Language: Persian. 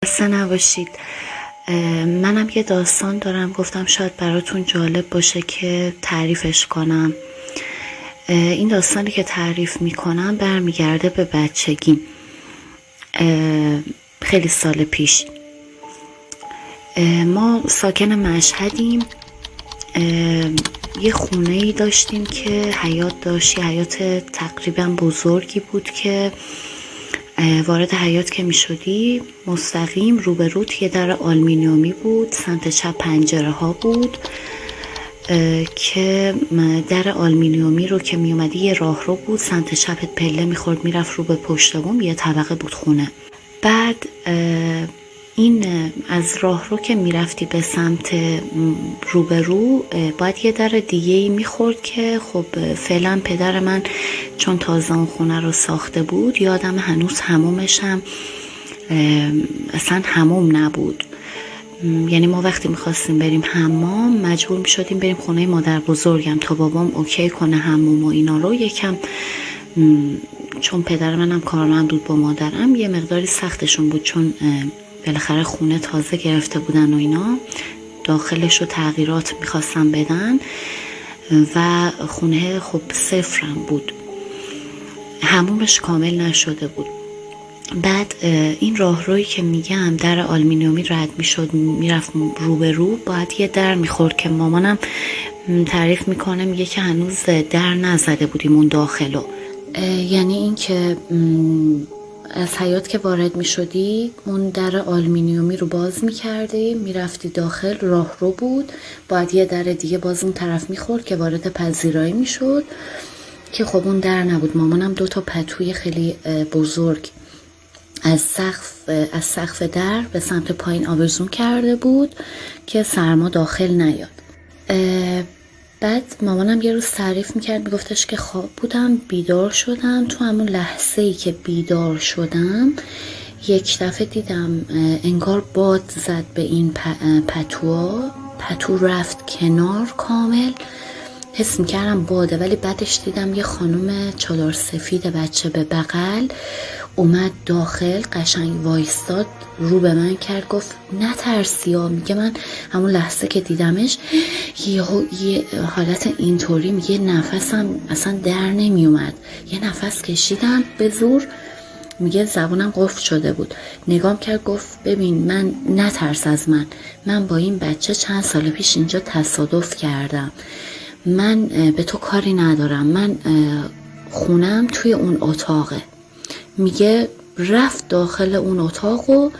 خسته نباشید. منم یه داستان دارم، گفتم شاید براتون جالب باشه که تعریفش کنم. این داستانی که تعریف میکنم برمیگرده به بچگیم، خیلی سال پیش. ما ساکن مشهدیم. یه خونه‌ای داشتیم که حیاط داشت، یه حیاط تقریبا بزرگی بود که وارد حیاط که می شدی مستقیم روبروت یه در آلومینیومی بود، سمت چپ پنجره ها بود که در آلومینیومی رو که می اومدی یه راه رو بود، سمت چپت پله می خورد می رفت رو به پشت بوم، یه طبقه بود خونه. بعد این از راه رو که می رفتی به سمت روبرو باید یه در دیگه‌ای می خورد که خب فعلا پدر من چون تازه اون خونه رو ساخته بود، یادم هنوز حمومش هم اصلا حموم نبود. یعنی ما وقتی میخواستیم بریم حمام مجبور میشدیم بریم خونه مادر بزرگم تا بابام اوکی کنه حموم و اینا رو. یکم چون پدر منم کارمند بود با مادرم، یه مقداری سختشون بود چون بالاخره خونه تازه گرفته بودن و اینا، داخلش رو تغییرات میخواستن بدن و خونه خب صفرم بود، حمومش کامل نشده بود. بعد این راهرویی که میگم در آلومینیومی رد میشد میرفت روبرو، باید یه در میخورد که مامانم تعریف میکنه، میگه که هنوز در نزده بودیم اون داخلو. یعنی این که از حیاط که وارد می شدی اون در آلومینیومی رو باز می کردی، می رفتی داخل، راه رو بود، باید یه در دیگه باز اون طرف می خورد که وارد پذیرایی می شد که خب اون در نبود. مامانم 2 پتوی خیلی بزرگ از سقف در به سمت پایین آویزون کرده بود که سرما داخل نیاد. بعد مامانم یه روز تعریف میکرد، میگفتش که خواب بودم بیدار شدم، تو همون لحظه‌ای که بیدار شدم یک دفعه دیدم انگار باد زد به این پتو رفت کنار کامل، حس میکردم باده، ولی بعدش دیدم یه خانم چادر سفید بچه به بغل اومد داخل، قشنگ وایستاد رو به من کرد، گفت نترسی ها. میگه من همون لحظه که دیدمش یه حالت اینطوری، میگه نفسم اصلا در نمی اومد، یه نفس کشیدم به زور، میگه زبونم قفل شده بود. نگام کرد گفت ببین من نترس از من با این بچه چند سال پیش اینجا تصادف کردم، من به تو کاری ندارم، من خونم توی اون اتاقه. میگه رفت داخل اون اتاق و